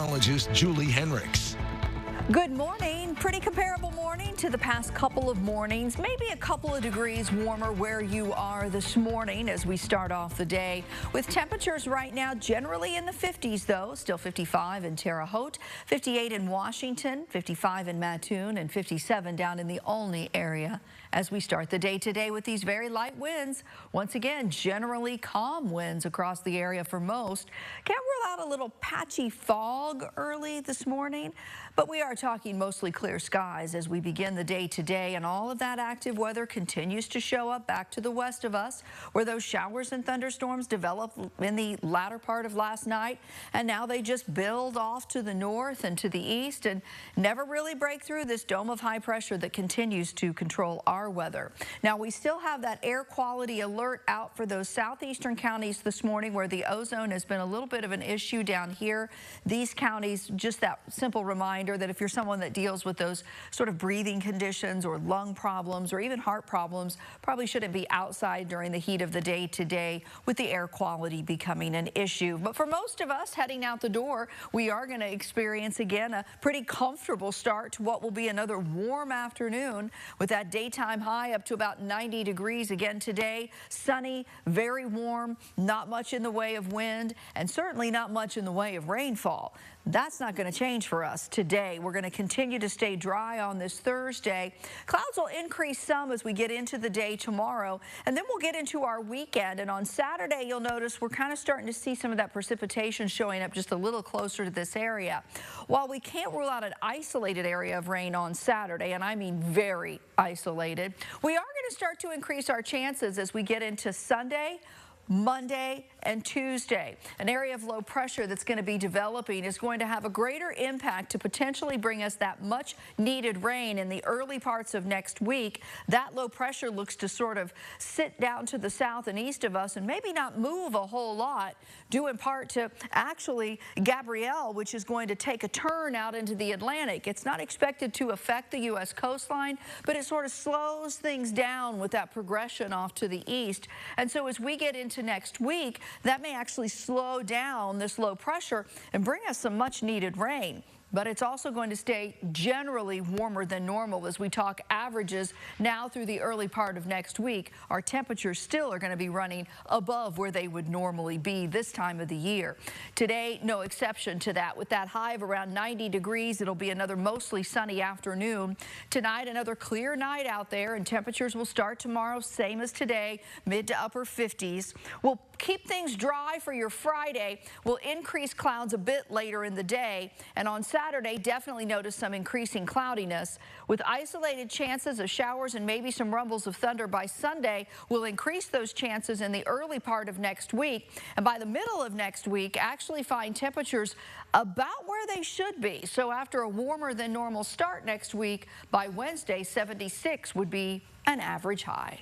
meteorologist Julie Henricks. Good morning. Pretty comparable morning to the past couple of mornings. Maybe a couple of degrees warmer where you are this morning as we start off the day. With temperatures right now generally in the 50s, though. Still 55 in Terre Haute, 58 in Washington, 55 in Mattoon, and 57 down in the Olney area as we start the day today with these very light winds. Once again, generally calm winds across the area for most. Can't rule out a little patchy fog early this morning, but we are talking mostly clear skies as we begin the day today, and all of that active weather continues to show up back to the west of us, where those showers and thunderstorms developed in the latter part of last night, and now they just build off to the north and to the east and never really break through this dome of high pressure that continues to control our weather. Now, we still have that air quality alert out for those southeastern counties this morning where the ozone has been a little bit of an issue down here. These counties, just that simple reminder that if you're someone that deals with those sort of breathing conditions or lung problems or even heart problems, probably shouldn't be outside during the heat of the day today with the air quality becoming an issue. But for most of us heading out the door, we are going to experience again a pretty comfortable start to what will be another warm afternoon with that daytime high up to about 90 degrees again today. Sunny, very warm, not much in the way of wind, and certainly not much in the way of rainfall. That's not going to change for us today. We're going to continue to stay dry on this Thursday. Clouds will increase some as we get into the day tomorrow, and then we'll get into our weekend. And on Saturday, you'll notice we're kind of starting to see some of that precipitation showing up just a little closer to this area. While we can't rule out an isolated area of rain on Saturday, and I mean very isolated, we are going to start to increase our chances as we get into Sunday, Monday, and Tuesday. An area of low pressure that's going to be developing is going to have a greater impact to potentially bring us that much needed rain in the early parts of next week. That low pressure looks to sort of sit down to the south and east of us and maybe not move a whole lot, due in part to actually Gabrielle, which is going to take a turn out into the Atlantic. It's not expected to affect the U.S. coastline, but it sort of slows things down with that progression off to the east. And so as we get into next week, that may actually slow down this low pressure and bring us some much needed rain. But it's also going to stay generally warmer than normal as we talk averages now through the early part of next week. Our temperatures still are going to be running above where they would normally be this time of the year. Today, no exception to that. With that high of around 90 degrees, it'll be another mostly sunny afternoon. Tonight, another clear night out there, and temperatures will start tomorrow, same as today, mid to upper 50s. We'll keep things dry for your Friday. We'll increase clouds a bit later in the day, and on Saturday, definitely notice some increasing cloudiness. With isolated chances of showers and maybe some rumbles of thunder by Sunday, we'll increase those chances in the early part of next week. And by the middle of next week, actually find temperatures about where they should be. So after a warmer than normal start next week, by Wednesday, 76 would be an average high.